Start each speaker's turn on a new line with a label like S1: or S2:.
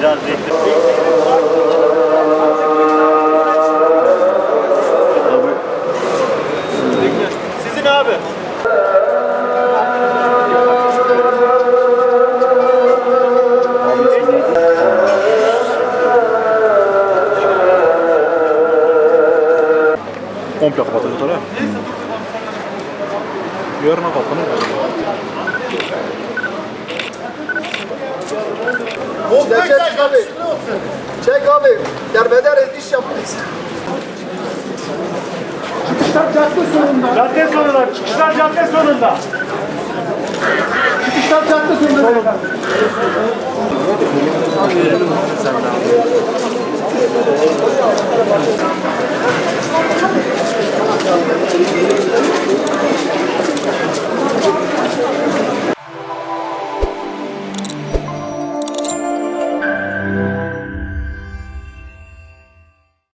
S1: Biraz bekle. Sizin abi.
S2: Komple kapatacaklar ha. Yarına kapanır.
S3: Çek abi. Çek abi. Derbeder iş yapmayız. Çıkışlar cadde sonunda.
S1: Cadde sonunda. Çıkışlar cadde sonunda.
S3: Çıkışlar cadde sonunda.
S2: Sen de abi.